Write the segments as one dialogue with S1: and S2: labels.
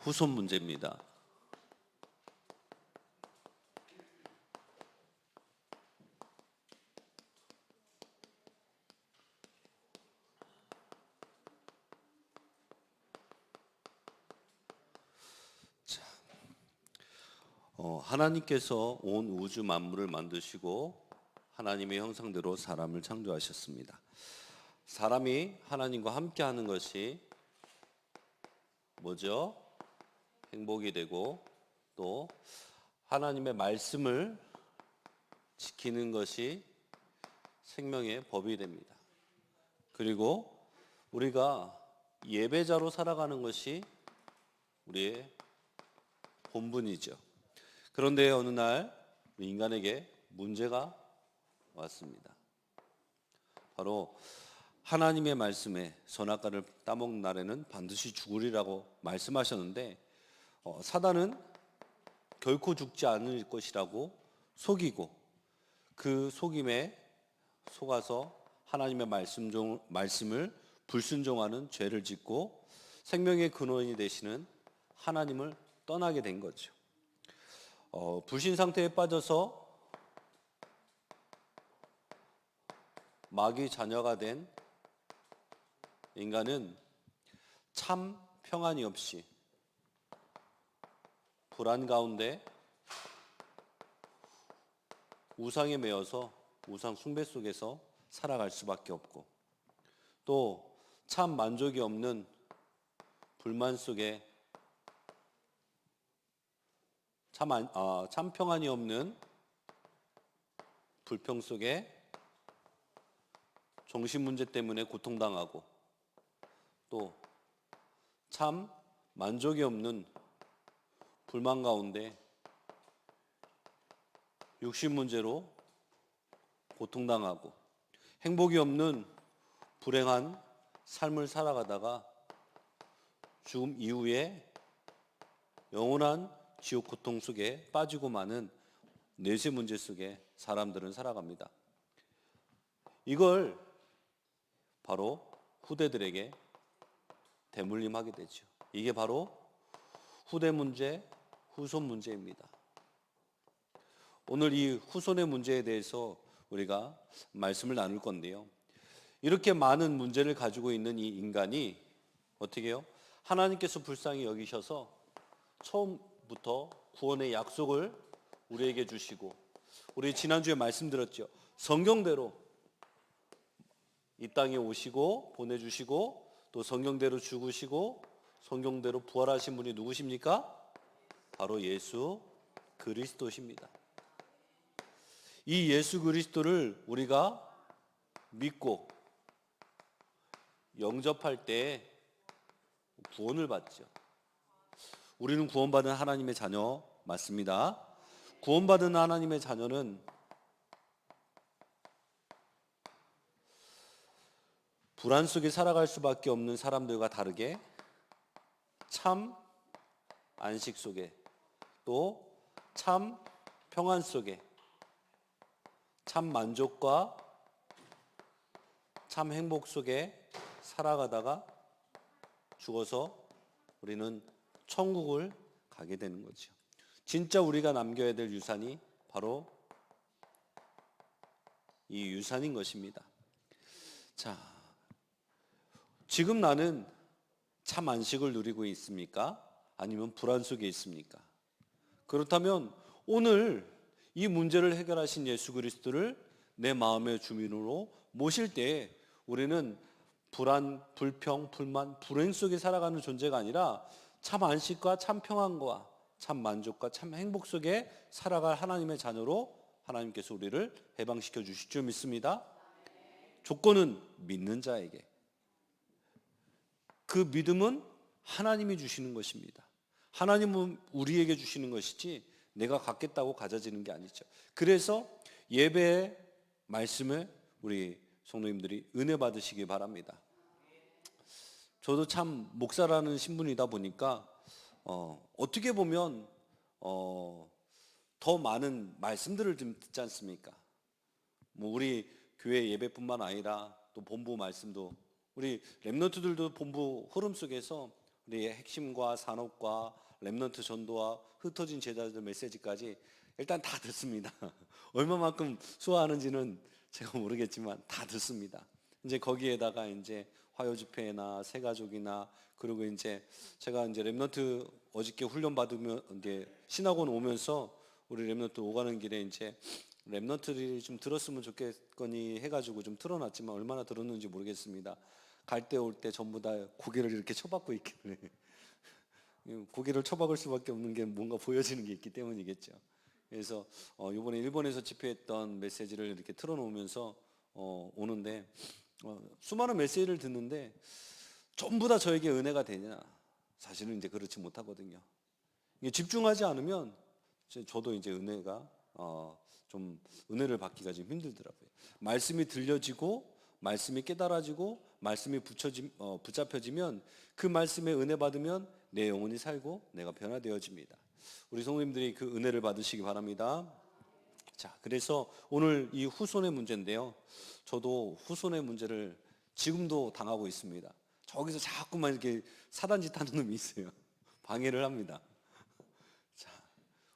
S1: 후손 문제입니다. 하나님께서 온 우주 만물을 만드시고 하나님의 형상대로 사람을 창조하셨습니다. 사람이 하나님과 함께하는 것이 뭐죠? 행복이 되고, 또 하나님의 말씀을 지키는 것이 생명의 법이 됩니다. 그리고 우리가 예배자로 살아가는 것이 우리의 본분이죠. 그런데 어느 날 인간에게 문제가 왔습니다. 바로 하나님의 말씀에 선악과를 따먹는 날에는 반드시 죽으리라고 말씀하셨는데, 사단은 결코 죽지 않을 것이라고 속이고, 그 속임에 속아서 하나님의 말씀을 불순종하는 죄를 짓고 생명의 근원이 되시는 하나님을 떠나게 된 거죠. 불신 상태에 빠져서 마귀 자녀가 된 인간은 참 평안이 없이 불안 가운데 우상에 매여서 우상 숭배 속에서 살아갈 수밖에 없고, 또 참 만족이 없는 불만 속에 참 평안이 없는 불평 속에 정신 문제 때문에 고통당하고, 또 참 만족이 없는 불만 가운데 육신 문제로 고통당하고, 행복이 없는 불행한 삶을 살아가다가 죽음 이후에 영원한 지옥 고통 속에 빠지고 마는 내세 문제 속에 사람들은 살아갑니다. 이걸 바로 후대들에게 대물림하게 되죠. 이게 바로 후대 문제, 후손 문제입니다. 오늘 이 후손의 문제에 대해서 우리가 말씀을 나눌 건데요. 이렇게 많은 문제를 가지고 있는 이 인간이 어떻게 해요? 하나님께서 불쌍히 여기셔서 처음부터 구원의 약속을 우리에게 주시고, 우리 지난주에 말씀드렸죠. 성경대로 이 땅에 오시고 보내주시고, 또 성경대로 죽으시고 성경대로 부활하신 분이 누구십니까? 바로 예수 그리스도십니다. 이 예수 그리스도를 우리가 믿고 영접할 때 구원을 받죠. 우리는 구원받은 하나님의 자녀 맞습니다. 구원받은 하나님의 자녀는 불안 속에 살아갈 수밖에 없는 사람들과 다르게 참 안식 속에, 또 참 평안 속에, 참 만족과 참 행복 속에 살아가다가 죽어서 우리는 천국을 가게 되는 거죠. 진짜 우리가 남겨야 될 유산이 바로 이 유산인 것입니다. 자, 지금 나는 참 안식을 누리고 있습니까? 아니면 불안 속에 있습니까? 그렇다면 오늘 이 문제를 해결하신 예수 그리스도를 내 마음의 주민으로 모실 때 우리는 불안, 불평, 불만, 불행 속에 살아가는 존재가 아니라 참 안식과 참 평안과 참 만족과 참 행복 속에 살아갈 하나님의 자녀로 하나님께서 우리를 해방시켜 주실 줄 믿습니다. 조건은 믿는 자에게. 그 믿음은 하나님이 주시는 것입니다. 하나님은 우리에게 주시는 것이지 내가 갖겠다고 가져지는 게 아니죠. 그래서 예배의 말씀을 우리 성도님들이 은혜 받으시기 바랍니다. 저도 참 목사라는 신분이다 보니까 어떻게 보면 더 많은 말씀들을 좀 듣지 않습니까? 뭐 우리 교회 예배뿐만 아니라 또 본부 말씀도, 우리 렘넌트들도 본부 흐름 속에서 우리의 핵심과 산업과 렘넌트 전도와 흩어진 제자들 메시지까지 일단 다 듣습니다. 얼마만큼 수화하는지는 제가 모르겠지만 다 듣습니다. 이제 거기에다가 이제 화요 집회나 새가족이나 그리고 이제 제가 이제 렘넌트 어저께 훈련 받으면 이제 신학원 오면서 우리 렘넌트 오가는 길에 이제 렘넌트들이 좀 들었으면 좋겠거니 해가지고 좀 틀어놨지만 얼마나 들었는지 모르겠습니다. 갈 때 올 때 전부 다 고개를 이렇게 쳐박고 있길래 고개를 쳐박을 수밖에 없는 게 뭔가 보여지는 게 있기 때문이겠죠. 그래서 이번에 일본에서 집회했던 메시지를 이렇게 틀어놓으면서 오는데 수많은 메시지를 듣는데 전부 다 저에게 은혜가 되냐? 사실은 이제 그렇지 못하거든요. 집중하지 않으면 저도 이제 은혜가 좀 은혜를 받기가 좀 힘들더라고요. 말씀이 들려지고 말씀이 깨달아지고 말씀이 붙잡혀지면 그 말씀에 은혜 받으면 내 영혼이 살고 내가 변화되어집니다. 우리 성도님들이 그 은혜를 받으시기 바랍니다. 자, 그래서 오늘 이 후손의 문제인데요. 저도 후손의 문제를 지금도 당하고 있습니다. 저기서 자꾸만 이렇게 사단짓 하는 놈이 있어요. 방해를 합니다. 자,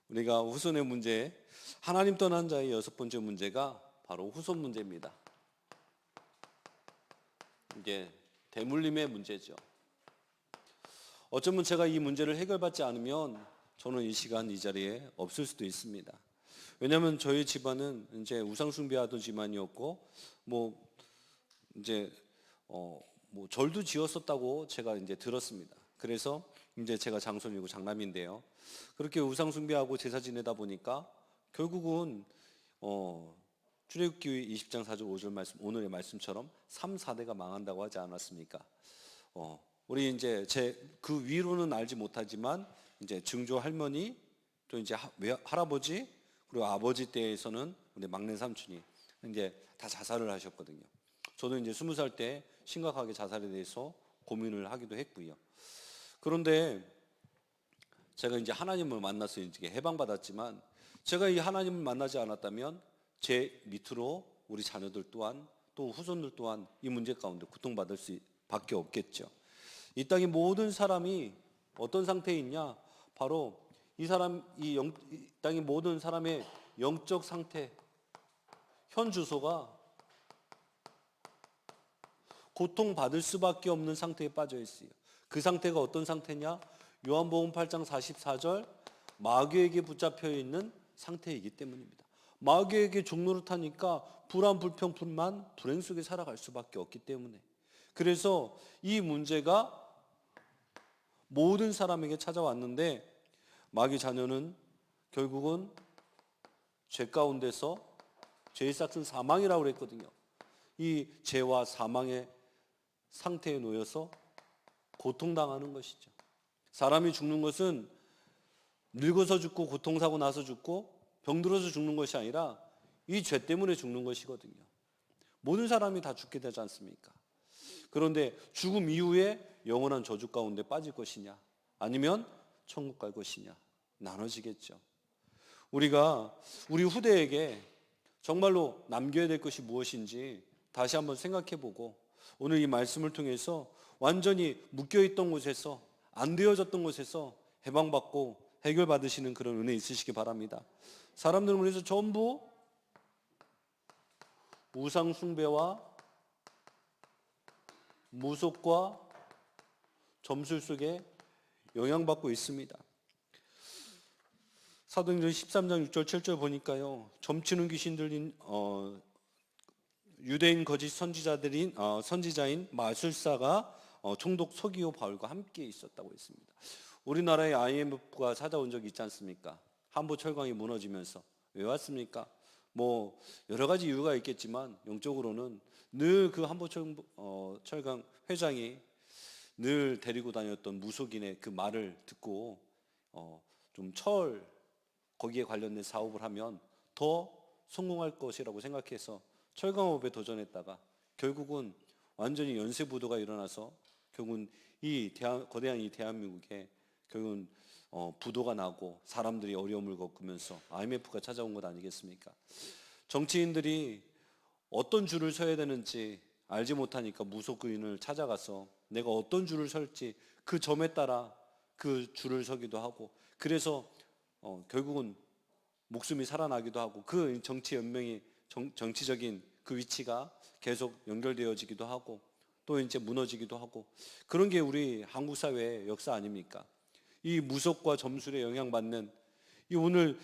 S1: 우리가 후손의 문제, 하나님 떠난 자의 6번째 문제가 바로 후손 문제입니다. 이게 대물림의 문제죠. 어쩌면 제가 이 문제를 해결받지 않으면 저는 이 시간 이 자리에 없을 수도 있습니다. 왜냐하면 저희 집안은 이제 우상 숭배하던 집안이었고, 이제 절도 지었었다고 제가 이제 들었습니다. 그래서 이제 제가 장손이고 장남인데요. 그렇게 우상 숭배하고 제사 지내다 보니까 결국은 출애굽기 20장 4절 5절 말씀, 오늘의 말씀처럼 3, 4대가 망한다고 하지 않았습니까? 우리 이제 그 위로는 알지 못하지만 이제 증조 할머니 또 이제 할아버지 그리고 아버지 때에서는 우리 막내 삼촌이 이제 다 자살을 하셨거든요. 저도 이제 20살 때 심각하게 자살에 대해서 고민을 하기도 했고요. 그런데 제가 이제 하나님을 만나서 이제 해방받았지만 제가 이 하나님을 만나지 않았다면 제 밑으로 우리 자녀들 또한 또 후손들 또한 이 문제 가운데 고통받을 수밖에 없겠죠. 이 땅의 모든 사람이 어떤 상태에 있냐? 바로 이 땅의 모든 사람의 영적 상태, 현 주소가 고통받을 수밖에 없는 상태에 빠져 있어요. 그 상태가 어떤 상태냐? 요한복음 8장 44절 마귀에게 붙잡혀 있는 상태이기 때문입니다. 마귀에게 종로를 타니까 불안, 불평, 불만, 불행 속에 살아갈 수밖에 없기 때문에 그래서 이 문제가 모든 사람에게 찾아왔는데 마귀 자녀는 결국은 죄 가운데서 죄의 싹은 사망이라고 그랬거든요. 이 죄와 사망의 상태에 놓여서 고통당하는 것이죠. 사람이 죽는 것은 늙어서 죽고 고통사고 나서 죽고 병들어서 죽는 것이 아니라 이 죄 때문에 죽는 것이거든요. 모든 사람이 다 죽게 되지 않습니까? 그런데 죽음 이후에 영원한 저주 가운데 빠질 것이냐 아니면 천국 갈 것이냐 나눠지겠죠. 우리가 우리 후대에게 정말로 남겨야 될 것이 무엇인지 다시 한번 생각해보고 오늘 이 말씀을 통해서 완전히 묶여있던 곳에서 안 되어졌던 곳에서 해방받고 해결받으시는 그런 은혜 있으시기 바랍니다. 사람들은 그래서 전부 우상 숭배와 무속과 점술 속에 영향받고 있습니다. 사도행전 13장 6절 7절 보니까요. 점치는 귀신 들린 유대인 거짓 선지자인 마술사가 총독 서기오 바울과 함께 있었다고 했습니다. 우리나라에 IMF가 찾아온 적이 있지 않습니까? 한보 철강이 무너지면서 왜 왔습니까? 여러 가지 이유가 있겠지만 영적으로는 늘 그 한보 철강 회장이 늘 데리고 다녔던 무속인의 그 말을 듣고 좀 거기에 관련된 사업을 하면 더 성공할 것이라고 생각해서 철강업에 도전했다가 결국은 완전히 연쇄부도가 일어나서 결국은 거대한 이 대한민국에 결국은 부도가 나고 사람들이 어려움을 겪으면서 IMF가 찾아온 것 아니겠습니까? 정치인들이 어떤 줄을 서야 되는지 알지 못하니까 무속인을 찾아가서 내가 어떤 줄을 설지 그 점에 따라 그 줄을 서기도 하고, 그래서 결국은 목숨이 살아나기도 하고, 그 정치 연맹이 정치적인 그 위치가 계속 연결되어지기도 하고, 또 이제 무너지기도 하고, 그런 게 우리 한국 사회의 역사 아닙니까? 이 무속과 점술에 영향받는, 이 오늘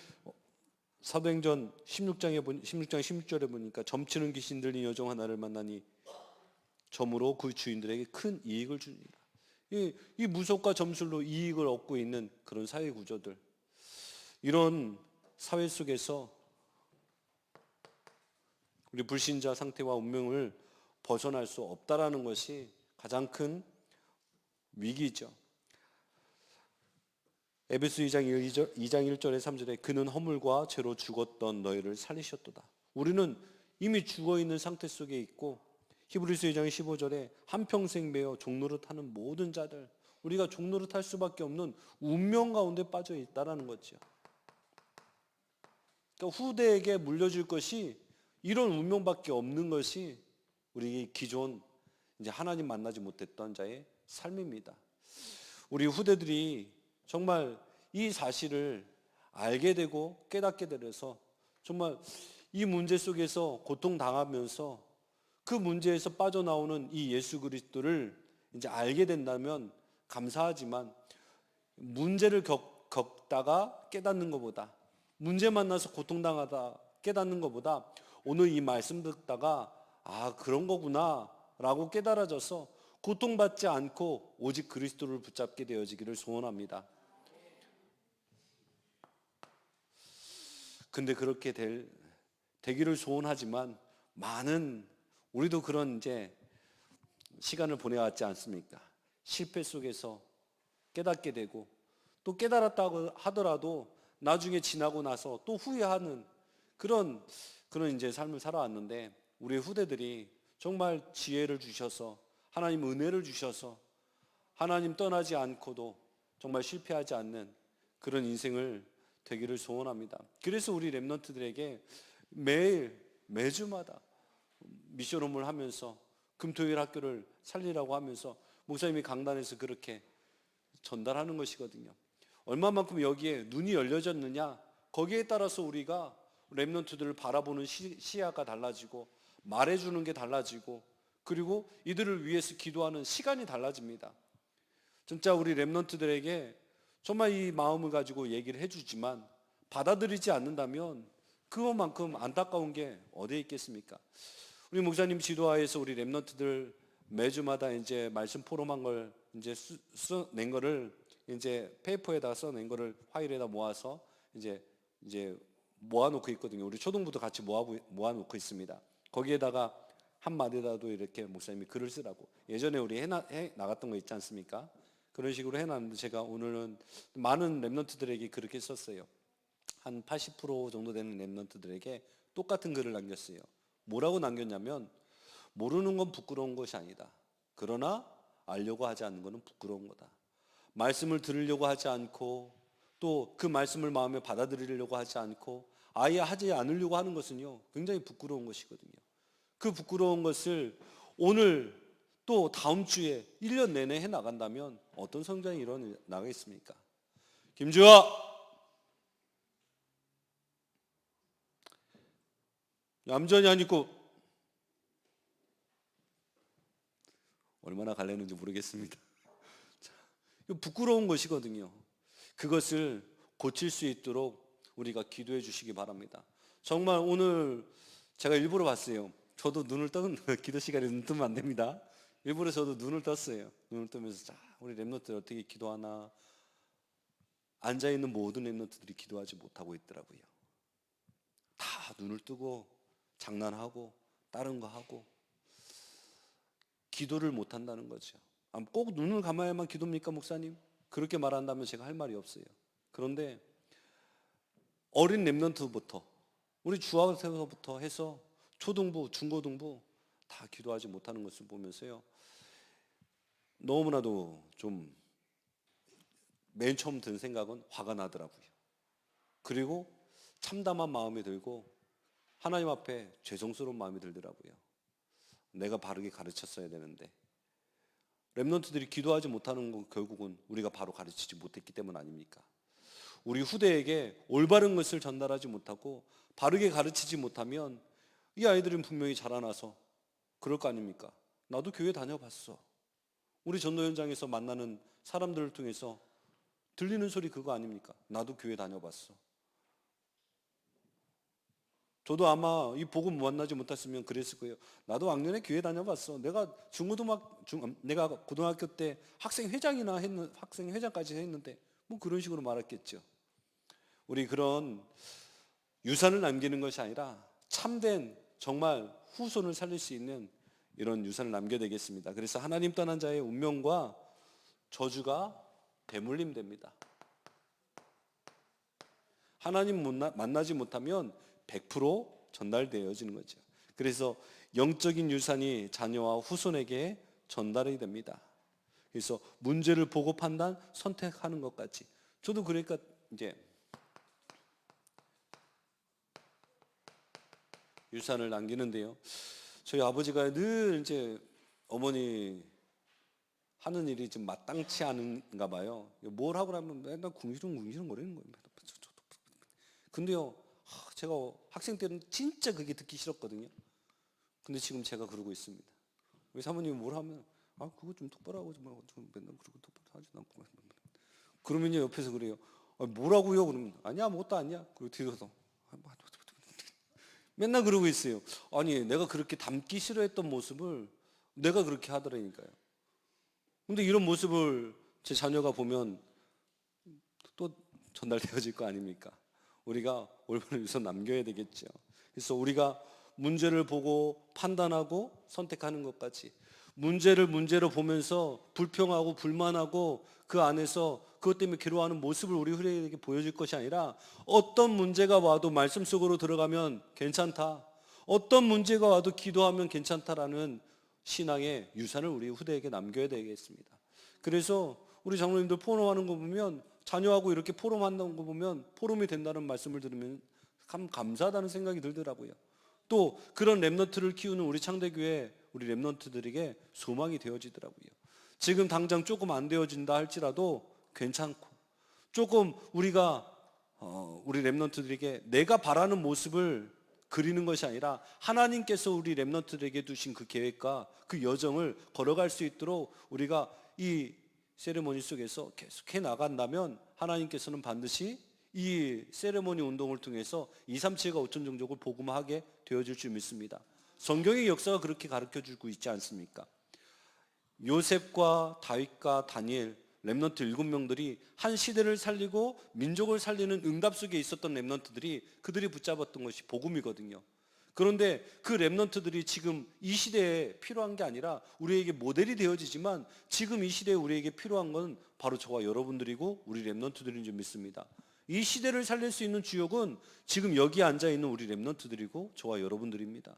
S1: 사도행전 16장 16절에 보니까 점치는 귀신 들린 여종 하나를 만나니 점으로 그 주인들에게 큰 이익을 주니라. 이 무속과 점술로 이익을 얻고 있는 그런 사회 구조들, 이런 사회 속에서 우리 불신자 상태와 운명을 벗어날 수 없다라는 것이 가장 큰 위기죠. 에베소 2장 1절에 3절에 그는 허물과 죄로 죽었던 너희를 살리셨도다. 우리는 이미 죽어있는 상태 속에 있고, 히브리서 2장 15절에 한평생 매어 종노릇 하는 모든 자들, 우리가 종노릇 할 수밖에 없는 운명 가운데 빠져 있다라는 거죠. 그러니까 후대에게 물려줄 것이 이런 운명밖에 없는 것이 우리 기존 이제 하나님 만나지 못했던 자의 삶입니다. 우리 후대들이 정말 이 사실을 알게 되고 깨닫게 되어서 정말 이 문제 속에서 고통당하면서 그 문제에서 빠져나오는 이 예수 그리스도를 이제 알게 된다면 감사하지만, 문제를 겪다가 깨닫는 것보다, 문제 만나서 고통당하다 깨닫는 것보다, 오늘 이 말씀 듣다가 아 그런 거구나 라고 깨달아져서 고통받지 않고 오직 그리스도를 붙잡게 되어지기를 소원합니다. 근데 그렇게 되기를 소원하지만, 많은 우리도 그런 이제 시간을 보내왔지 않습니까? 실패 속에서 깨닫게 되고, 또 깨달았다고 하더라도 나중에 지나고 나서 또 후회하는 그런 이제 삶을 살아왔는데, 우리 후대들이 정말 지혜를 주셔서, 하나님 은혜를 주셔서 하나님 떠나지 않고도 정말 실패하지 않는 그런 인생을 되기를 소원합니다. 그래서 우리 렘넌트들에게 매주마다 미션홈을 하면서 금토일 학교를 살리라고 하면서 목사님이 강단에서 그렇게 전달하는 것이거든요. 얼마만큼 여기에 눈이 열려졌느냐, 거기에 따라서 우리가 렘넌트들을 바라보는 시야가 달라지고, 말해주는 게 달라지고, 그리고 이들을 위해서 기도하는 시간이 달라집니다. 진짜 우리 렘넌트들에게 정말 이 마음을 가지고 얘기를 해주지만 받아들이지 않는다면 그것만큼 안타까운 게 어디에 있겠습니까? 우리 목사님 지도하에서 우리 렘넌트들 매주마다 이제 말씀 포럼한 걸 이제 써낸 거를 이제 페이퍼에다 써낸 거를 파일에다 모아서 이제 모아놓고 있거든요. 우리 초등부도 같이 모아놓고 있습니다. 거기에다가 한 마디라도 이렇게 목사님이 글을 쓰라고, 예전에 우리 해 나갔던 거 있지 않습니까? 그런 식으로 해놨는데, 제가 오늘은 많은 렘넌트들에게 그렇게 썼어요. 한 80% 정도 되는 렘넌트들에게 똑같은 글을 남겼어요. 뭐라고 남겼냐면, 모르는 건 부끄러운 것이 아니다. 그러나 알려고 하지 않는 것은 부끄러운 거다. 말씀을 들으려고 하지 않고, 또 그 말씀을 마음에 받아들이려고 하지 않고 아예 하지 않으려고 하는 것은요, 굉장히 부끄러운 것이거든요. 그 부끄러운 것을 오늘 또 다음 주에 1년 내내 해 나간다면 어떤 성장이 일어나겠습니까? 김주아, 얌전히 안 입고 얼마나 갈래는지 모르겠습니다. 이거 부끄러운 것이거든요. 그것을 고칠 수 있도록 우리가 기도해 주시기 바랍니다. 정말 오늘 제가 일부러 봤어요. 저도 눈을 떠는 기도 시간에 눈 뜨면 안 됩니다. 일부러 저도 눈을 떴어요. 눈을 뜨면서 자, 우리 렘넌트들 어떻게 기도하나. 앉아있는 모든 렘넌트들이 기도하지 못하고 있더라고요. 다 눈을 뜨고 장난하고 다른 거 하고 기도를 못한다는 거죠. 꼭 눈을 감아야만 기도입니까, 목사님? 그렇게 말한다면 제가 할 말이 없어요. 그런데 어린 렘넌트부터, 우리 중학생부터 해서 초등부, 중고등부 다 기도하지 못하는 것을 보면서요, 너무나도 좀 맨 처음 든 생각은 화가 나더라고요. 그리고 참담한 마음이 들고 하나님 앞에 죄송스러운 마음이 들더라고요. 내가 바르게 가르쳤어야 되는데, 렘넌트들이 기도하지 못하는 건 결국은 우리가 바로 가르치지 못했기 때문 아닙니까? 우리 후대에게 올바른 것을 전달하지 못하고 바르게 가르치지 못하면 이 아이들은 분명히 자라나서 그럴 거 아닙니까? 나도 교회 다녀봤어. 우리 전도 현장에서 만나는 사람들을 통해서 들리는 소리 그거 아닙니까? 나도 교회 다녀봤어. 저도 아마 이 복음 만나지 못했으면 그랬을 거예요. 나도 왕년에 교회 다녀봤어. 내가 고등학교 때 학생 회장까지 했는데 뭐 그런 식으로 말했겠죠. 우리 그런 유산을 남기는 것이 아니라 참된 정말 후손을 살릴 수 있는 이런 유산을 남겨야 되겠습니다. 그래서 하나님 떠난 자의 운명과 저주가 대물림됩니다. 하나님 만나지 못하면 100% 전달되어지는 거죠. 그래서 영적인 유산이 자녀와 후손에게 전달이 됩니다. 그래서 문제를 보고 판단, 선택하는 것까지. 저도 그러니까 이제 유산을 남기는데요. 저희 아버지가 늘 이제 어머니 하는 일이 좀 마땅치 않은가 봐요. 뭘 하고 나면 맨날 궁시렁궁시렁 거리는 거예요. 근데요, 제가 학생 때는 진짜 그게 듣기 싫었거든요. 근데 지금 제가 그러고 있습니다. 우리 사모님이 뭘 하면 그거 좀 똑바로 하고 좀 맨날 그러고 똑바로 하지 않고 그러면요 옆에서 그래요. 뭐라고요? 그러면 아니야 아무것도 아니야. 그리고 뒤에서 맨날 그러고 있어요. 아니 내가 그렇게 닮기 싫어했던 모습을 내가 그렇게 하더라니까요. 근데 이런 모습을 제 자녀가 보면 또 전달되어질 거 아닙니까? 우리가 올바른 유산 남겨야 되겠죠. 그래서 우리가 문제를 보고 판단하고 선택하는 것까지, 문제를 문제로 보면서 불평하고 불만하고 그 안에서 그것 때문에 괴로워하는 모습을 우리 후대에게 보여줄 것이 아니라 어떤 문제가 와도 말씀 속으로 들어가면 괜찮다, 어떤 문제가 와도 기도하면 괜찮다라는 신앙의 유산을 우리 후대에게 남겨야 되겠습니다. 그래서 우리 장로님들 포럼하는 거 보면, 자녀하고 이렇게 포럼한다는 거 보면 포럼이 된다는 말씀을 들으면 참 감사하다는 생각이 들더라고요. 또 그런 렘넌트를 키우는 우리 창대교회 우리 렘넌트들에게 소망이 되어지더라고요. 지금 당장 조금 안 되어진다 할지라도 괜찮고, 조금 우리가 우리 렘넌트들에게 내가 바라는 모습을 그리는 것이 아니라 하나님께서 우리 렘넌트들에게 두신 그 계획과 그 여정을 걸어갈 수 있도록 우리가 이 세레모니 속에서 계속해 나간다면 하나님께서는 반드시 이 세레모니 운동을 통해서 237가 5천 종족을 복음하게 되어질 줄 믿습니다. 성경의 역사가 그렇게 가르쳐주고 있지 않습니까? 요셉과 다윗과 다니엘, 렘넌트 7명들이 한 시대를 살리고 민족을 살리는 응답 속에 있었던 렘넌트들이 그들이 붙잡았던 것이 복음이거든요. 그런데 그 렘넌트들이 지금 이 시대에 필요한 게 아니라 우리에게 모델이 되어지지만 지금 이 시대에 우리에게 필요한 건 바로 저와 여러분들이고 우리 렘넌트들인 줄 믿습니다. 이 시대를 살릴 수 있는 주역은 지금 여기 앉아있는 우리 렘넌트들이고 저와 여러분들입니다.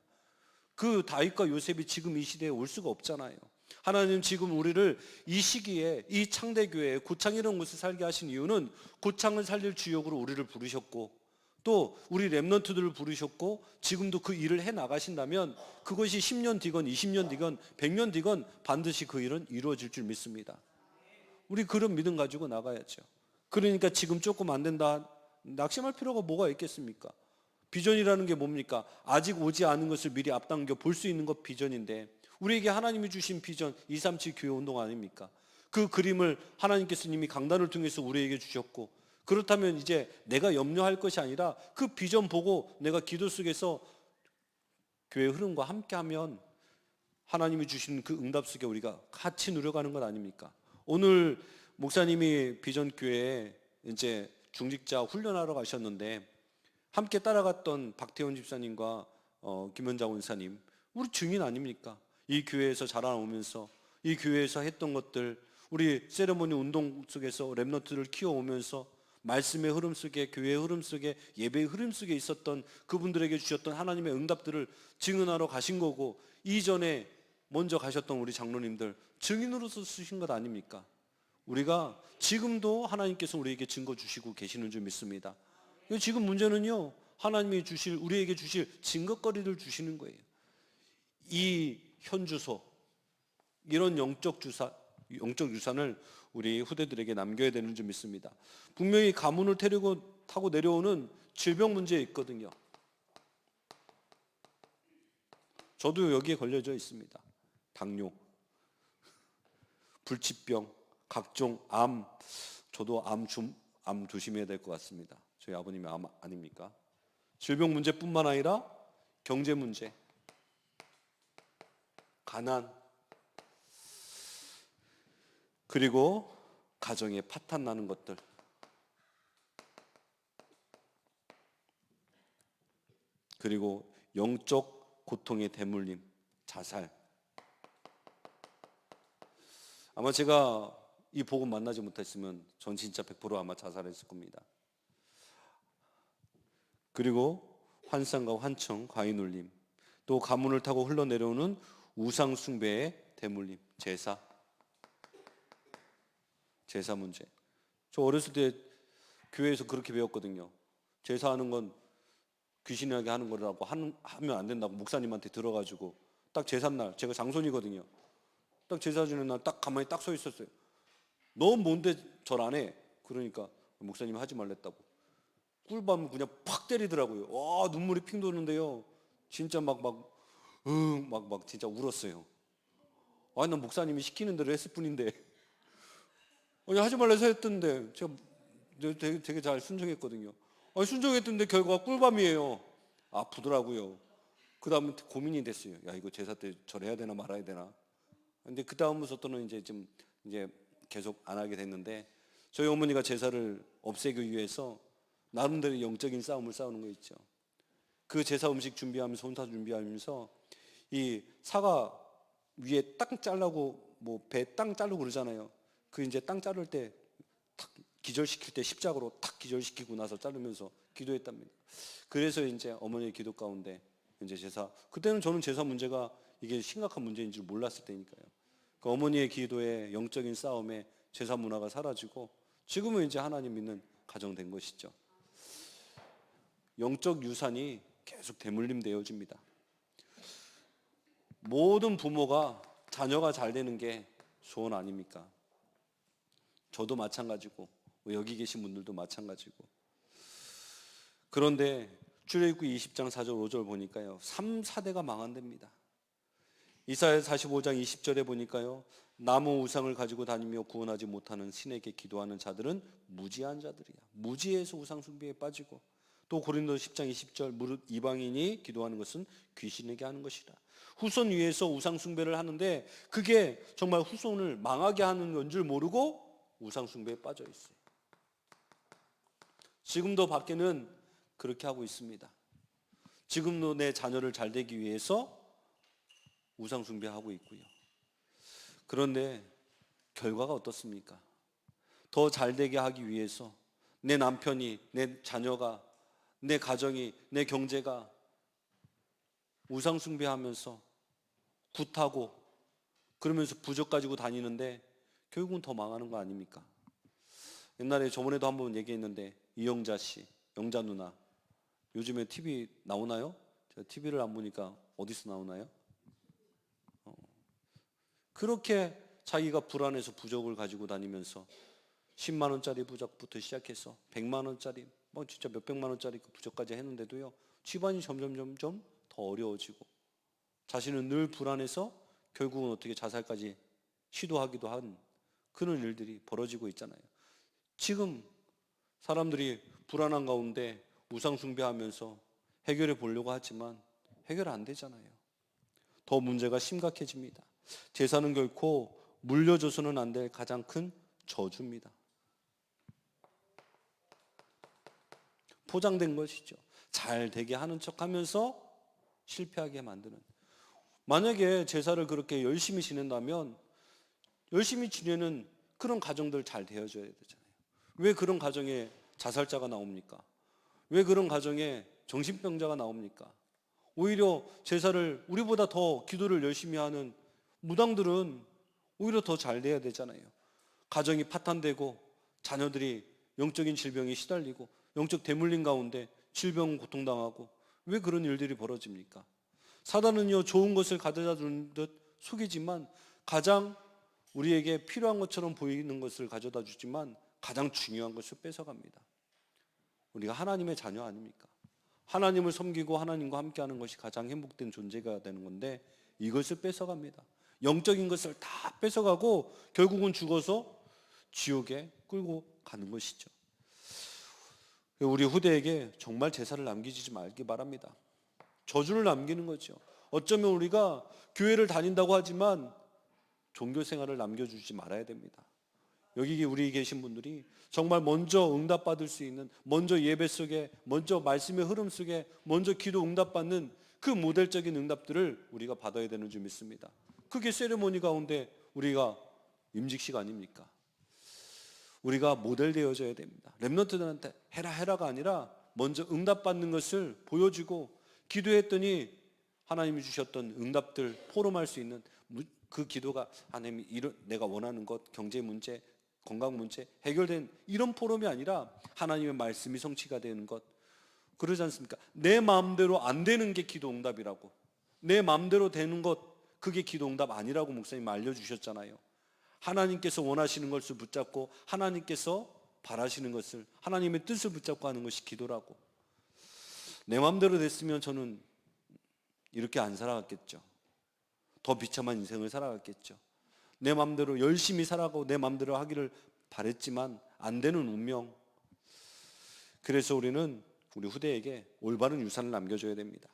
S1: 그 다윗과 요셉이 지금 이 시대에 올 수가 없잖아요. 하나님 지금 우리를 이 시기에 이 창대교회에 고창이라는 곳에 살게 하신 이유는 고창을 살릴 주역으로 우리를 부르셨고 또 우리 렘넌트들을 부르셨고 지금도 그 일을 해 나가신다면 그것이 10년 뒤건 20년 뒤건 100년 뒤건 반드시 그 일은 이루어질 줄 믿습니다. 우리 그런 믿음 가지고 나가야죠. 그러니까 지금 조금 안 된다 낙심할 필요가 뭐가 있겠습니까? 비전이라는 게 뭡니까? 아직 오지 않은 것을 미리 앞당겨 볼 수 있는 것 비전인데 우리에게 하나님이 주신 비전 237 교회 운동 아닙니까? 그 그림을 하나님께서 이미 강단을 통해서 우리에게 주셨고 그렇다면 이제 내가 염려할 것이 아니라 그 비전 보고 내가 기도 속에서 교회 흐름과 함께하면 하나님이 주신 그 응답 속에 우리가 같이 누려가는 것 아닙니까? 오늘 목사님이 비전 교회에 이제 중직자 훈련하러 가셨는데 함께 따라갔던 박태원 집사님과 김현장 원사님 우리 증인 아닙니까? 이 교회에서 자라오면서 이 교회에서 했던 것들 우리 세레모니 운동 속에서 렘넌트를 키워오면서 말씀의 흐름 속에 교회의 흐름 속에 예배의 흐름 속에 있었던 그분들에게 주셨던 하나님의 응답들을 증언하러 가신 거고 이전에 먼저 가셨던 우리 장로님들 증인으로서 쓰신 것 아닙니까? 우리가 지금도 하나님께서 우리에게 증거 주시고 계시는 줄 믿습니다. 지금 문제는요 하나님이 우리에게 주실 증거거리를 주시는 거예요. 이 현주소 이런 영적 영적 유산을 우리 후대들에게 남겨야 되는 줄 믿습니다. 분명히 가문을 타고 내려오는 질병 문제 있거든요. 저도 여기에 걸려져 있습니다. 당뇨, 불치병, 각종 암. 저도 암 조심해야 될 것 같습니다. 저희 아버님이 암 아닙니까? 질병 문제뿐만 아니라 경제 문제, 가난, 그리고 가정에 파탄 나는 것들, 그리고 영적 고통의 대물림, 자살. 아마 제가 이 복음 만나지 못했으면 전 진짜 100% 아마 자살했을 겁니다. 그리고 환상과 환청, 과잉 눌림, 또 가문을 타고 흘러내려오는 우상 숭배의 대물림, 제사 문제. 저 어렸을 때 교회에서 그렇게 배웠거든요. 제사하는 건 귀신에게 하는 거라고 하면 안 된다고 목사님한테 들어가지고, 딱 제삿날, 제가 장손이거든요. 딱 제사 지는 날 딱 가만히 딱 서 있었어요. 너 뭔데 절 안 해? 그러니까 목사님이 하지 말랬다고. 꿀밤을 그냥 팍 때리더라고요. 와, 눈물이 핑 도는데요. 진짜 막 진짜 울었어요. 아니, 난 목사님이 시키는 대로 했을 뿐인데. 아니, 하지 말래서 했던데 제가 되게 잘 순종했거든요. 아니, 순종했던데 결과가 꿀밤이에요. 아프더라고요. 그 다음에 고민이 됐어요. 야, 이거 제사 때 절해야 되나 말아야 되나. 근데 그 다음부터는 이제 계속 안 하게 됐는데, 저희 어머니가 제사를 없애기 위해서 나름대로 영적인 싸움을 싸우는 거 있죠. 그 제사 음식 준비하면서, 혼사 준비하면서 이 사과 위에 땅 자르고 뭐 배 땅 자르고 그러잖아요. 그 이제 땅 자를 때 탁 기절시킬 때 십자가로 탁 기절시키고 나서 자르면서 기도했답니다. 그래서 이제 어머니의 기도 가운데 이제 제사, 그때는 저는 제사 문제가 이게 심각한 문제인 줄 몰랐을 때니까요. 그 어머니의 기도에, 영적인 싸움에 제사 문화가 사라지고 지금은 이제 하나님 믿는 가정 된 것이죠. 영적 유산이 계속 대물림되어집니다. 모든 부모가 자녀가 잘 되는 게 소원 아닙니까? 저도 마찬가지고 여기 계신 분들도 마찬가지고. 그런데 출애굽기 20장 4절 5절 보니까요, 3, 4대가 망한답니다. 이사야 45장 20절에 보니까요, 나무 우상을 가지고 다니며 구원하지 못하는 신에게 기도하는 자들은 무지한 자들이야. 무지해서 우상 숭배에 빠지고, 또 고린도서 10장 20절 무릇 이방인이 기도하는 것은 귀신에게 하는 것이라. 후손 위에서 우상 숭배를 하는데 그게 정말 후손을 망하게 하는 건 줄 모르고 우상 숭배에 빠져 있어요. 지금도 밖에는 그렇게 하고 있습니다. 지금도 내 자녀를 잘 되기 위해서 우상 숭배하고 있고요. 그런데 결과가 어떻습니까? 더 잘 되게 하기 위해서 내 남편이, 내 자녀가, 내 가정이, 내 경제가 우상 숭배하면서 굿하고 그러면서 부적 가지고 다니는데 결국은 더 망하는 거 아닙니까? 옛날에 저번에도 한번 얘기했는데, 이영자 씨, 영자 누나, 요즘에 TV 나오나요? 제가 TV를 안 보니까 어디서 나오나요? 그렇게 자기가 불안해서 부적을 가지고 다니면서 10만 원짜리 부적부터 시작해서 100만 원짜리, 뭐 진짜 몇백만 원짜리 그 부적까지 했는데도요, 집안이 점점 더 어려워지고 자신은 늘 불안해서 결국은 어떻게 자살까지 시도하기도 한 그런 일들이 벌어지고 있잖아요. 지금 사람들이 불안한 가운데 우상 숭배하면서 해결해 보려고 하지만 해결 안 되잖아요. 더 문제가 심각해집니다. 제사는 결코 물려줘서는 안 될 가장 큰 저주입니다. 포장된 것이죠. 잘 되게 하는 척하면서 실패하게 만드는. 만약에 제사를 그렇게 열심히 지낸다면 열심히 지내는 그런 가정들 잘 되어줘야 되잖아요. 왜 그런 가정에 자살자가 나옵니까? 왜 그런 가정에 정신병자가 나옵니까? 오히려 제사를 우리보다 더 기도를 열심히 하는 무당들은 오히려 더 잘 돼야 되잖아요. 가정이 파탄되고 자녀들이 영적인 질병에 시달리고 영적 대물림 가운데 질병 고통당하고, 왜 그런 일들이 벌어집니까? 사단은요, 좋은 것을 가져다 주는 듯 속이지만 가장 우리에게 필요한 것처럼 보이는 것을 가져다 주지만 가장 중요한 것을 뺏어갑니다. 우리가 하나님의 자녀 아닙니까? 하나님을 섬기고 하나님과 함께하는 것이 가장 행복된 존재가 되는 건데 이것을 뺏어갑니다. 영적인 것을 다 뺏어가고 결국은 죽어서 지옥에 끌고 가는 것이죠. 우리 후대에게 정말 제사를 남기지 말기 바랍니다. 저주를 남기는 거죠. 어쩌면 우리가 교회를 다닌다고 하지만 종교 생활을 남겨주지 말아야 됩니다. 여기 우리 계신 분들이 정말 먼저 응답받을 수 있는, 먼저 예배 속에, 먼저 말씀의 흐름 속에 먼저 기도 응답받는 그 모델적인 응답들을 우리가 받아야 되는 줄 믿습니다. 그게 세레모니 가운데 우리가 임직식 아닙니까? 우리가 모델 되어져야 됩니다. 렘넌트들한테 해라가 아니라 먼저 응답받는 것을 보여주고 기도했더니 하나님이 주셨던 응답들 포럼할 수 있는 그 기도가 하나님이 내가 원하는 것, 경제 문제, 건강 문제 해결된 이런 포럼이 아니라 하나님의 말씀이 성취가 되는 것, 그러지 않습니까? 내 마음대로 안 되는 게 기도 응답이라고, 내 마음대로 되는 것 그게 기도 응답 아니라고 목사님 알려주셨잖아요. 하나님께서 원하시는 것을 붙잡고 하나님께서 바라시는 것을, 하나님의 뜻을 붙잡고 하는 것이 기도라고. 내 마음대로 됐으면 저는 이렇게 안 살아갔겠죠. 더 비참한 인생을 살아갔겠죠. 내 마음대로 열심히 살아가고 내 마음대로 하기를 바랬지만 안 되는 운명. 그래서 우리는 우리 후대에게 올바른 유산을 남겨줘야 됩니다.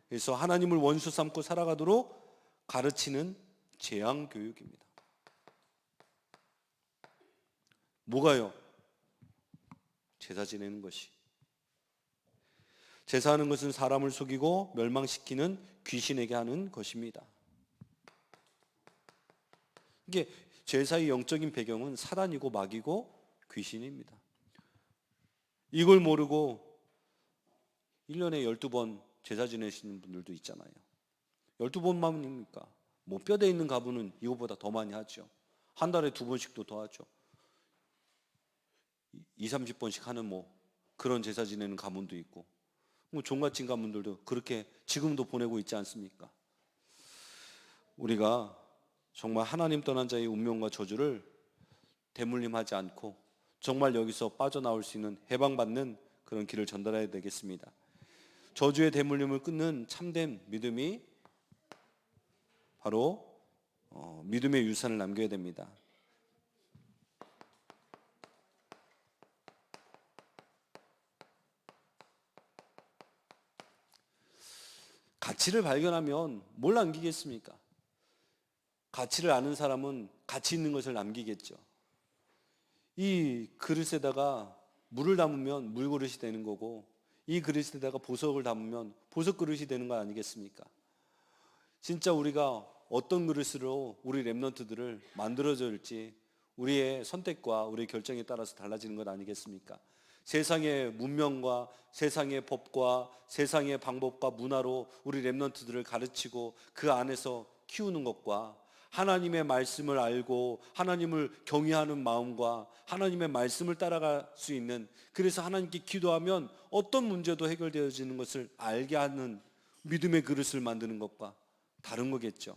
S1: 그래서 하나님을 원수 삼고 살아가도록 가르치는 재앙 교육입니다. 뭐가요? 제사 지내는 것이. 제사하는 것은 사람을 속이고 멸망시키는 귀신에게 하는 것입니다. 이게 제사의 영적인 배경은 사단이고 마귀고 귀신입니다. 이걸 모르고 1년에 12번 제사 지내시는 분들도 있잖아요. 12번만입니까? 뭐 뼈대 있는 가부는 이거보다 더 많이 하죠. 한 달에 2번씩도 더 하죠. 20-30번씩 하는 뭐 그런 제사 지내는 가문도 있고, 뭐 종갓집 가문들도 그렇게 지금도 보내고 있지 않습니까? 우리가 정말 하나님 떠난 자의 운명과 저주를 대물림하지 않고 정말 여기서 빠져나올 수 있는 해방받는 그런 길을 전달해야 되겠습니다. 저주의 대물림을 끊는 참된 믿음이 바로 믿음의 유산을 남겨야 됩니다. 가치를 발견하면 뭘 남기겠습니까? 가치를 아는 사람은 가치 있는 것을 남기겠죠. 이 그릇에다가 물을 담으면 물그릇이 되는 거고, 이 그릇에다가 보석을 담으면 보석 그릇이 되는 거 아니겠습니까? 진짜 우리가 어떤 그릇으로 우리 렘넌트들을 만들어줄지 우리의 선택과 우리의 결정에 따라서 달라지는 것 아니겠습니까? 세상의 문명과 세상의 법과 세상의 방법과 문화로 우리 렘넌트들을 가르치고 그 안에서 키우는 것과 하나님의 말씀을 알고 하나님을 경외하는 마음과 하나님의 말씀을 따라갈 수 있는, 그래서 하나님께 기도하면 어떤 문제도 해결되어지는 것을 알게 하는 믿음의 그릇을 만드는 것과 다른 거겠죠.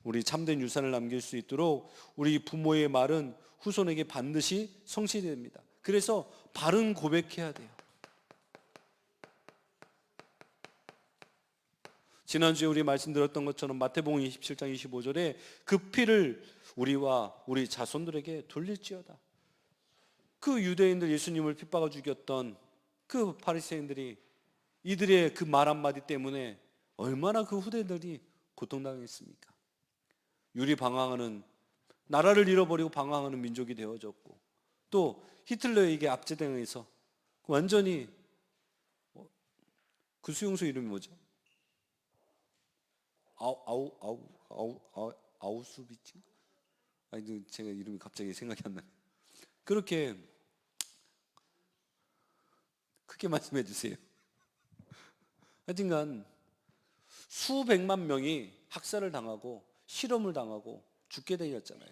S1: 우리 참된 유산을 남길 수 있도록 우리 부모의 말은 후손에게 반드시 성취됩니다. 그래서 바른 고백해야 돼요. 지난주에 우리 말씀드렸던 것처럼 마태복음 27장 25절에 그 피를 우리와 우리 자손들에게 돌릴지어다. 그 유대인들 예수님을 핍박아 죽였던 그 바리새인들이 이들의 그 말 한마디 때문에 얼마나 그 후대들이 고통당했습니까? 유리방황하는, 나라를 잃어버리고 방황하는 민족이 되어졌고, 또 히틀러에게 압제당해서 완전히, 그 수용소 이름이 뭐죠? 아우슈비츠? 아니, 제가 이름이 갑자기 생각이 안 나요. 그렇게 크게 말씀해 주세요. 하여튼간 수백만 명이 학살을 당하고 실험을 당하고 죽게 되었잖아요.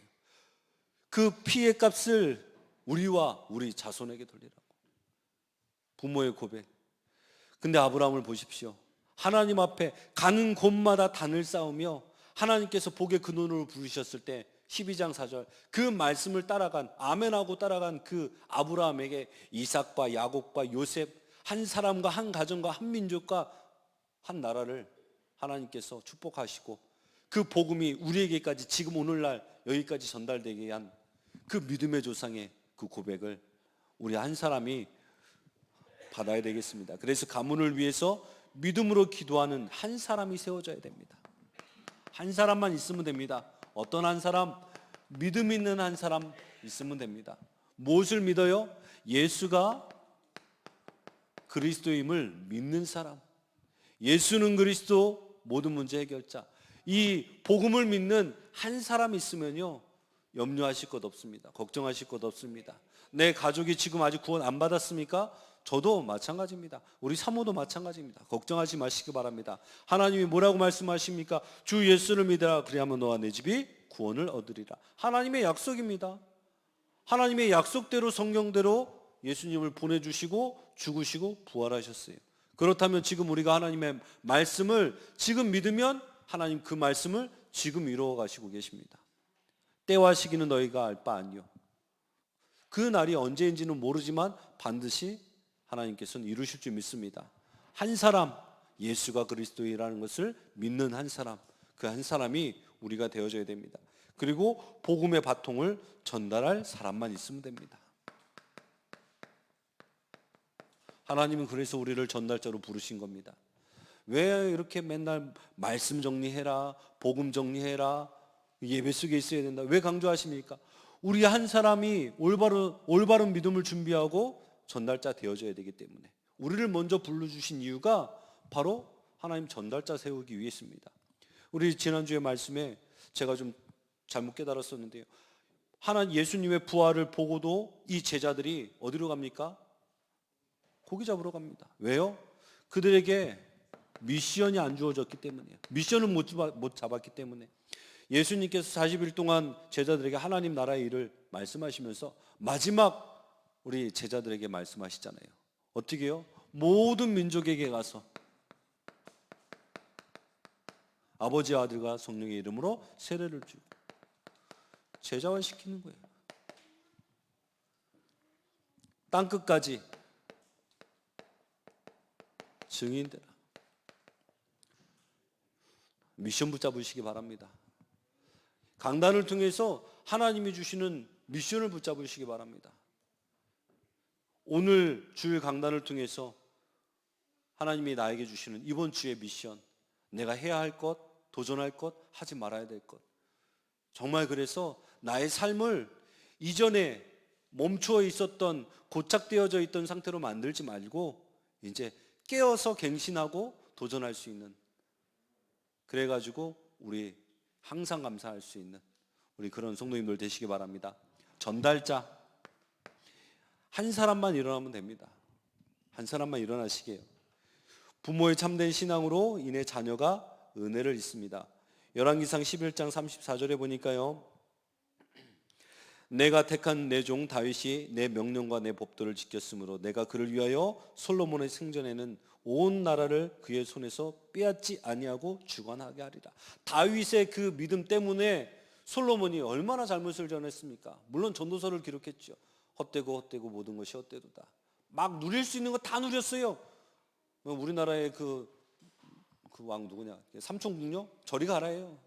S1: 그 피의 값을 우리와 우리 자손에게 돌리라고. 부모의 고백. 근데 아브라함을 보십시오. 하나님 앞에 가는 곳마다 단을 쌓으며 하나님께서 복의 근원으로 부르셨을 때 12장 4절 그 말씀을 따라간 아멘하고 따라간 그 아브라함에게 이삭과 야곱과 요셉 한 사람과 한 가정과 한 민족과 한 나라를 하나님께서 축복하시고 그 복음이 우리에게까지 지금 오늘날 여기까지 전달되게 한 그 믿음의 조상의 그 고백을 우리 한 사람이 받아야 되겠습니다. 그래서 가문을 위해서 믿음으로 기도하는 한 사람이 세워져야 됩니다. 한 사람만 있으면 됩니다. 어떤 한 사람? 믿음 있는 한 사람 있으면 됩니다. 무엇을 믿어요? 예수가 그리스도임을 믿는 사람. 예수는 그리스도 모든 문제 해결자. 이 복음을 믿는 한 사람 있으면요, 염려하실 것 없습니다. 걱정하실 것 없습니다. 내 가족이 지금 아직 구원 안 받았습니까? 저도 마찬가지입니다. 우리 사모도 마찬가지입니다. 걱정하지 마시기 바랍니다. 하나님이 뭐라고 말씀하십니까? 주 예수를 믿으라. 그리하면 너와 내 집이 구원을 얻으리라. 하나님의 약속입니다. 하나님의 약속대로 성경대로 예수님을 보내주시고 죽으시고 부활하셨어요. 그렇다면 지금 우리가 하나님의 말씀을 지금 믿으면 하나님 그 말씀을 지금 이루어 가시고 계십니다. 때와 시기는 너희가 알 바 아니요. 그 날이 언제인지는 모르지만 반드시 하나님께서는 이루실 줄 믿습니다. 한 사람, 예수가 그리스도이라는 것을 믿는 한 사람, 그 한 사람이 우리가 되어져야 됩니다. 그리고 복음의 바통을 전달할 사람만 있으면 됩니다. 하나님은 그래서 우리를 전달자로 부르신 겁니다. 왜 이렇게 맨날 말씀 정리해라, 복음 정리해라, 예배 속에 있어야 된다, 왜 강조하십니까? 우리 한 사람이 올바른 믿음을 준비하고 전달자 되어져야 되기 때문에 우리를 먼저 불러주신 이유가 바로 하나님 전달자 세우기 위해서입니다. 우리 지난주에 말씀에 제가 좀 잘못 깨달았었는데요, 하나님 예수님의 부활을 보고도 이 제자들이 어디로 갑니까? 고기 잡으러 갑니다. 왜요? 그들에게 미션이 안 주어졌기 때문이에요. 미션을 못 잡았기 때문에. 예수님께서 40일 동안 제자들에게 하나님 나라의 일을 말씀하시면서 마지막 우리 제자들에게 말씀하시잖아요. 어떻게 해요? 모든 민족에게 가서 아버지와 아들과 성령의 이름으로 세례를 주고 제자화 시키는 거예요. 땅끝까지 증인되라. 미션 붙잡으시기 바랍니다. 강단을 통해서 하나님이 주시는 미션을 붙잡으시기 바랍니다. 오늘 주일 강단을 통해서 하나님이 나에게 주시는 이번 주의 미션, 내가 해야 할 것, 도전할 것, 하지 말아야 될 것, 정말 그래서 나의 삶을 이전에 멈추어 있었던, 고착되어져 있던 상태로 만들지 말고 이제 깨어서 갱신하고 도전할 수 있는, 그래가지고 우리 항상 감사할 수 있는 우리 그런 성도님들 되시기 바랍니다. 전달자 한 사람만 일어나면 됩니다. 한 사람만 일어나시게요. 부모의 참된 신앙으로 인해 자녀가 은혜를 입습니다. 열왕기상 11장 34절에 보니까요, 내가 택한 내 종 다윗이 내 명령과 내 법도를 지켰으므로 내가 그를 위하여 솔로몬의 생전에는 온 나라를 그의 손에서 빼앗지 아니하고 주관하게 하리라. 다윗의 그 믿음 때문에 솔로몬이 얼마나 잘못을 전했습니까? 물론 전도서를 기록했죠. 헛되고 모든 것이 헛되도다. 막 누릴 수 있는 거 다 누렸어요. 우리나라의 그 왕 누구냐? 삼총국녀? 저리 가라예요.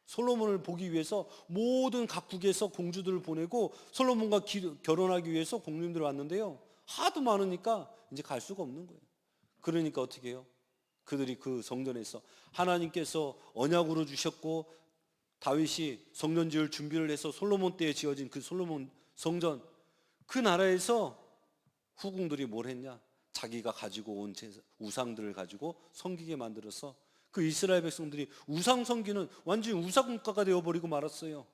S1: 솔로몬을 보기 위해서 모든 각국에서 공주들을 보내고 솔로몬과 결혼하기 위해서 공주님들 왔는데요, 하도 많으니까 이제 갈 수가 없는 거예요. 그러니까 어떻게 해요? 그들이 그 성전에서 하나님께서 언약으로 주셨고 다윗이 성전 지을 준비를 해서 솔로몬 때에 지어진 그 솔로몬 성전, 그 나라에서 후궁들이 뭘 했냐? 자기가 가지고 온 우상들을 가지고 섬기게 만들어서 그 이스라엘 백성들이 우상 섬기는 완전히 우상 국가가 되어버리고 말았어요.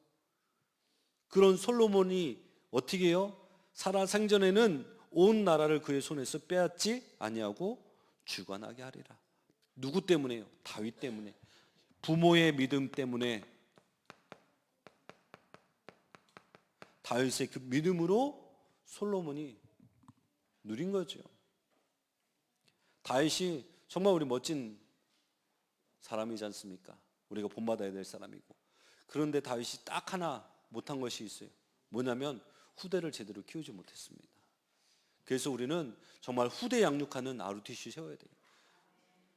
S1: 그런 솔로몬이 어떻게 해요? 살아 생전에는 온 나라를 그의 손에서 빼앗지 아니하고 주관하게 하리라. 누구 때문에요? 다윗 때문에. 부모의 믿음 때문에. 다윗의 그 믿음으로 솔로몬이 누린 거죠. 다윗이 정말 우리 멋진 사람이지 않습니까? 우리가 본받아야 될 사람이고, 그런데 다윗이 딱 하나 못한 것이 있어요. 뭐냐면 후대를 제대로 키우지 못했습니다. 그래서 우리는 정말 후대 양육하는 RUTC 세워야 돼요.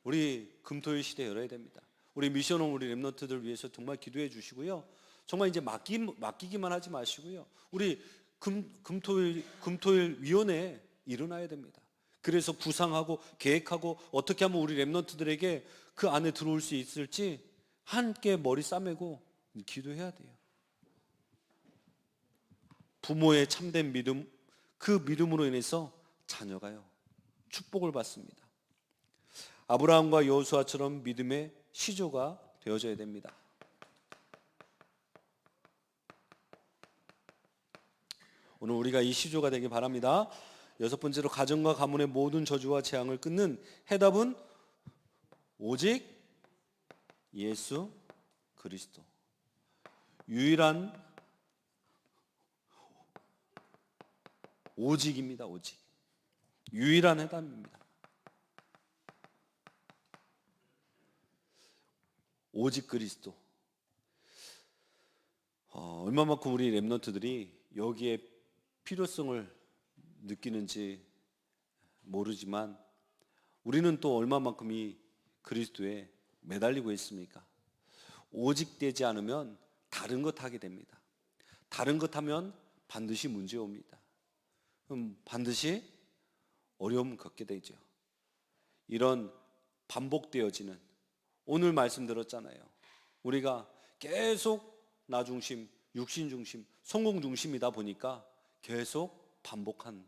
S1: 우리 금토일 시대 열어야 됩니다. 우리 미션홈 우리 랩런트들 위해서 정말 기도해 주시고요. 정말 이제 맡기기만 하지 마시고요. 우리 금토일 위원회 일어나야 됩니다. 그래서 구상하고 계획하고 어떻게 하면 우리 랩런트들에게 그 안에 들어올 수 있을지 함께 머리 싸매고 기도해야 돼요. 부모의 참된 믿음, 그 믿음으로 인해서 자녀가요 축복을 받습니다. 아브라함과 여호수아처럼 믿음의 시조가 되어져야 됩니다. 오늘 우리가 이 시조가 되길 바랍니다. 여섯 번째로, 가정과 가문의 모든 저주와 재앙을 끊는 해답은 오직 예수 그리스도. 유일한 오직입니다. 오직. 유일한 해답입니다. 오직 그리스도. 얼마만큼 우리 랩런트들이 여기에 필요성을 느끼는지 모르지만 우리는 또 얼마만큼이 그리스도에 매달리고 있습니까? 오직 되지 않으면 다른 것 하게 됩니다. 다른 것 하면 반드시 문제 옵니다. 그럼 반드시 어려움 겪게 되죠. 이런 반복되어지는, 오늘 말씀 들었잖아요. 우리가 계속 나 중심, 육신 중심, 성공 중심이다 보니까 계속 반복한,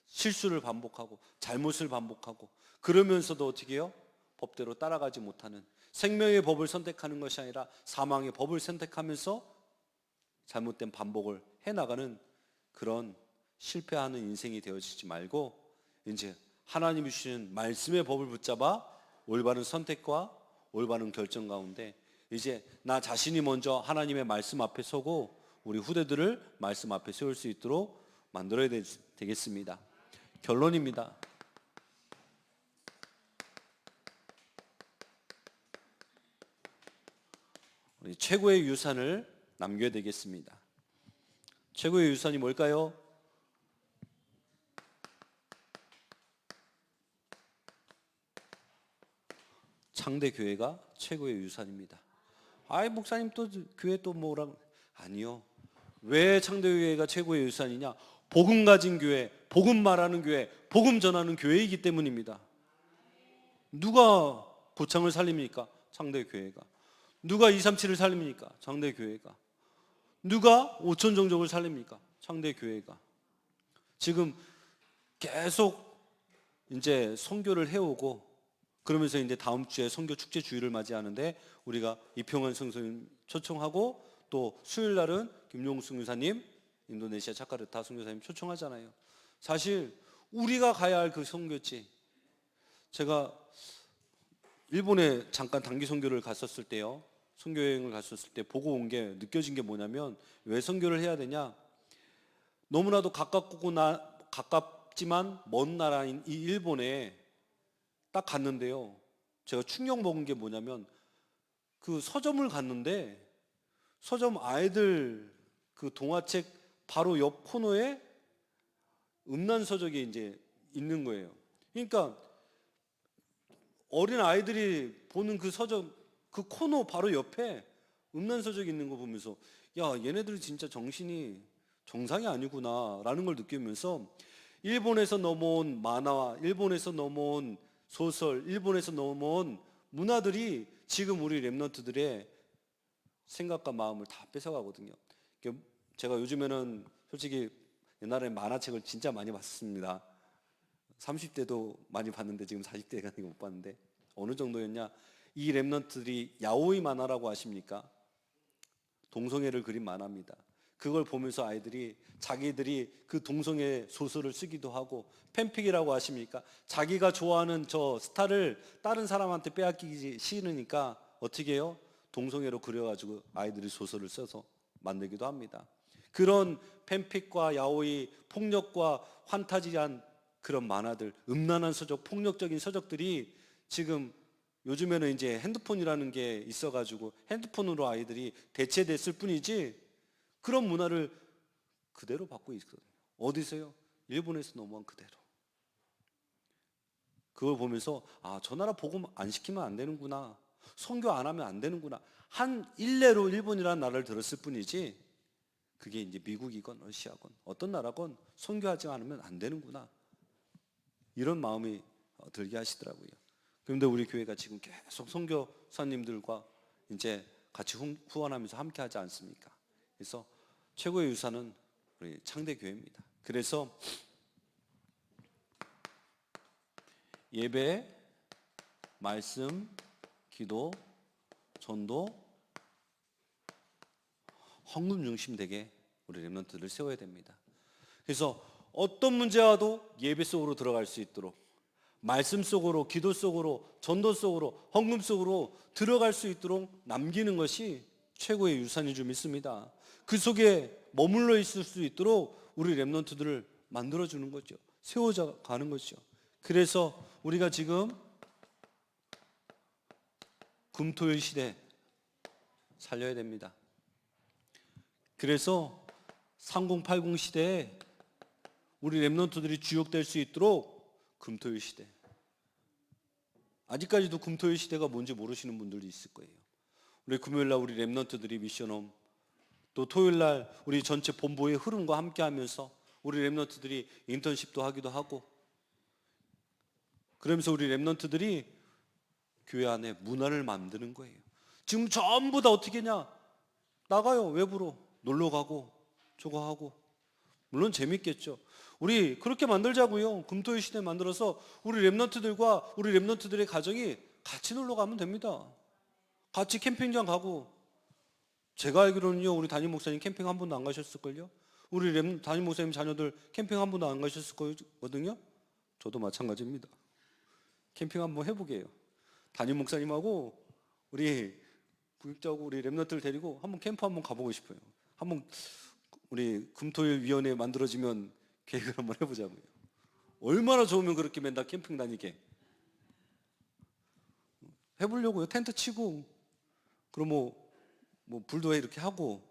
S1: 실수를 반복하고 잘못을 반복하고, 그러면서도 어떻게 해요? 법대로 따라가지 못하는, 생명의 법을 선택하는 것이 아니라 사망의 법을 선택하면서 잘못된 반복을 해나가는 그런 실패하는 인생이 되어지지 말고 이제 하나님이 주시는 말씀의 법을 붙잡아 올바른 선택과 올바른 결정 가운데 이제 나 자신이 먼저 하나님의 말씀 앞에 서고 우리 후대들을 말씀 앞에 세울 수 있도록 만들어야 되겠습니다. 결론입니다. 우리 최고의 유산을 남겨야 되겠습니다. 최고의 유산이 뭘까요? 창대 교회가 최고의 유산입니다. 아이 목사님 또 교회 또 뭐랑, 아니요. 왜 창대 교회가 최고의 유산이냐? 복음 가진 교회, 복음 말하는 교회, 복음 전하는 교회이기 때문입니다. 누가 고창을 살립니까? 창대 교회가. 누가 237을 살립니까? 창대 교회가. 누가 5천 종족을 살립니까? 창대 교회가. 지금 계속 이제 선교를 해오고 그러면서 이제 다음 주에 선교 축제 주일을 맞이하는데 우리가 이평원 선생님 초청하고 또 수요일 날은 김용숙 교사님, 인도네시아 자카르타 선교사님 초청하잖아요. 사실 우리가 가야 할 그 선교지, 제가 일본에 잠깐 단기 선교를 갔었을 때요, 선교 여행을 갔었을 때 보고 온 게, 느껴진 게 뭐냐면, 왜 선교를 해야 되냐? 너무나도 가깝지만 먼 나라인 이 일본에 딱 갔는데요, 제가 충격 먹은 게 뭐냐면, 그 서점을 갔는데 서점 아이들 그 동화책 바로 옆 코너에 음란서적이 이제 있는 거예요. 그러니까 어린 아이들이 보는 그 서점 그 코너 바로 옆에 음란서적이 있는 거 보면서, 야, 얘네들은 진짜 정신이 정상이 아니구나 라는 걸 느끼면서, 일본에서 넘어온 만화와 일본에서 넘어온 소설, 일본에서 넘어온 문화들이 지금 우리 랩런트들의 생각과 마음을 다 뺏어가거든요. 제가 요즘에는 솔직히 옛날에 만화책을 진짜 많이 봤습니다. 30대도 많이 봤는데 지금 40대가 못 봤는데, 어느 정도였냐? 이 랩런트들이 야오이 만화라고 아십니까? 동성애를 그린 만화입니다. 그걸 보면서 아이들이 자기들이 그 동성애 소설을 쓰기도 하고, 팬픽이라고 아십니까? 자기가 좋아하는 저 스타를 다른 사람한테 빼앗기기 싫으니까 어떻게 해요? 동성애로 그려가지고 아이들이 소설을 써서 만들기도 합니다. 그런 팬픽과 야오이, 폭력과 환타지한 그런 만화들, 음란한 서적, 폭력적인 서적들이 지금 요즘에는 이제 핸드폰이라는 게 있어가지고 핸드폰으로 아이들이 대체됐을 뿐이지 그런 문화를 그대로 받고 있거든요. 어디서요? 일본에서 넘어온 그대로. 그걸 보면서 저 나라 복음 안 시키면 안 되는구나. 선교 안 하면 안 되는구나. 한 일례로 일본이라는 나라를 들었을 뿐이지 그게 이제 미국이건 러시아건 어떤 나라건 선교하지 않으면 안 되는구나. 이런 마음이 들게 하시더라고요. 그런데 우리 교회가 지금 계속 선교사님들과 이제 같이 후원하면서 함께 하지 않습니까? 그래서 최고의 유산은 우리 창대교회입니다. 그래서 예배, 말씀, 기도, 전도, 헌금 중심되게 우리 렘넌트들을 세워야 됩니다. 그래서 어떤 문제와도 예배 속으로 들어갈 수 있도록 말씀 속으로, 기도 속으로, 전도 속으로, 헌금 속으로 들어갈 수 있도록 남기는 것이 최고의 유산인 줄 믿습니다. 그 속에 머물러 있을 수 있도록 우리 렘넌트들을 만들어주는 거죠. 세워져 가는 거죠. 그래서 우리가 지금 금토일 시대 살려야 됩니다. 그래서 3080 시대에 우리 렘넌트들이 주역될 수 있도록 금토일 시대. 아직까지도 금토일 시대가 뭔지 모르시는 분들도 있을 거예요. 우리 금요일날 우리 렘넌트들이 미션홈, 또 토요일날 우리 전체 본부의 흐름과 함께하면서 우리 렘넌트들이 인턴십도 하기도 하고, 그러면서 우리 렘넌트들이 교회 안에 문화를 만드는 거예요. 지금 전부 다 어떻게 했냐? 나가요. 외부로 놀러 가고 저거 하고. 물론 재밌겠죠. 우리 그렇게 만들자고요. 금토일 시대 만들어서 우리 렘넌트들과 우리 렘넌트들의 가정이 같이 놀러 가면 됩니다. 같이 캠핑장 가고. 제가 알기로는요, 우리 담임 목사님 캠핑 한 번도 안 가셨을걸요? 우리 담임 목사님 자녀들 캠핑 한 번도 안 가셨을 거거든요? 저도 마찬가지입니다. 캠핑 한번 해보게요. 담임 목사님하고 우리 부육자하고 우리 렘넌트를 데리고 한번 캠프 한번 가보고 싶어요. 한번 우리 금토일 위원회 만들어지면 계획을 한번 해보자고요. 얼마나 좋으면 그렇게 맨날 캠핑 다니게 해보려고요. 텐트 치고 그럼 뭐 불도 이렇게 하고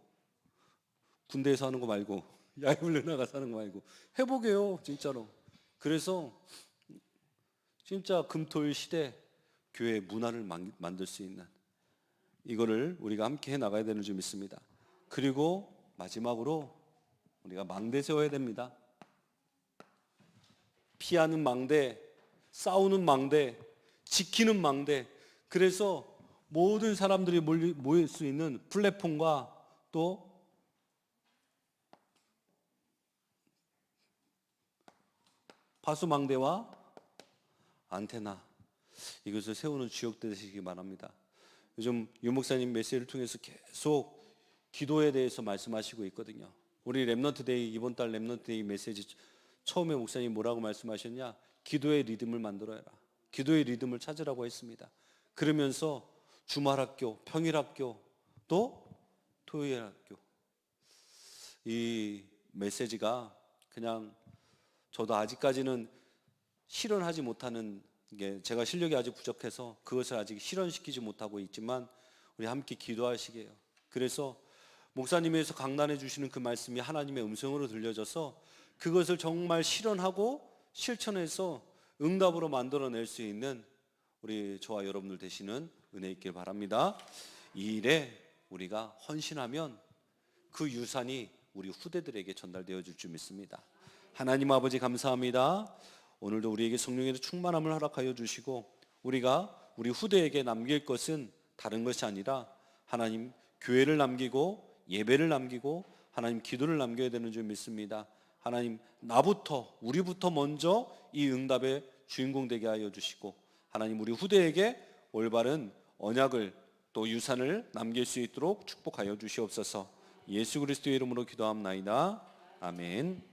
S1: 군대에서 하는 거 말고 야외훈련 나가서 하는 거 말고 해보게요. 진짜로. 그래서 진짜 금토일 시대 교회의 문화를 만들 수 있는 이거를 우리가 함께 해 나가야 되는 줄 믿습니다. 그리고 마지막으로 우리가 망대 세워야 됩니다. 피하는 망대, 싸우는 망대, 지키는 망대. 그래서 모든 사람들이 모일 수 있는 플랫폼과 또 파수망대와 안테나, 이것을 세우는 주역 되시기 바랍니다. 요즘 유 목사님 메시지를 통해서 계속 기도에 대해서 말씀하시고 있거든요. 우리 렘넌트데이, 이번 달 렘넌트데이 메시지 처음에 목사님 뭐라고 말씀하셨냐? 기도의 리듬을 만들어라. 기도의 리듬을 찾으라고 했습니다. 그러면서 주말학교, 평일학교, 또 토요일학교, 이 메시지가 그냥 저도 아직까지는 실현하지 못하는 게, 제가 실력이 아직 부족해서 그것을 아직 실현시키지 못하고 있지만 우리 함께 기도하시게요. 그래서 목사님에서 강단해 주시는 그 말씀이 하나님의 음성으로 들려져서 그것을 정말 실현하고 실천해서 응답으로 만들어낼 수 있는 우리 저와 여러분들 되시는 은혜 있길 바랍니다. 이 일에 우리가 헌신하면 그 유산이 우리 후대들에게 전달되어 줄 줄 믿습니다. 하나님 아버지 감사합니다. 오늘도 우리에게 성령의 충만함을 허락하여 주시고 우리가 우리 후대에게 남길 것은 다른 것이 아니라 하나님 교회를 남기고 예배를 남기고 하나님 기도를 남겨야 되는 줄 믿습니다. 하나님 나부터 우리부터 먼저 이 응답의 주인공 되게 하여 주시고 하나님 우리 후대에게 올바른 언약을 또 유산을 남길 수 있도록 축복하여 주시옵소서. 예수 그리스도의 이름으로 기도합나이다. 아멘.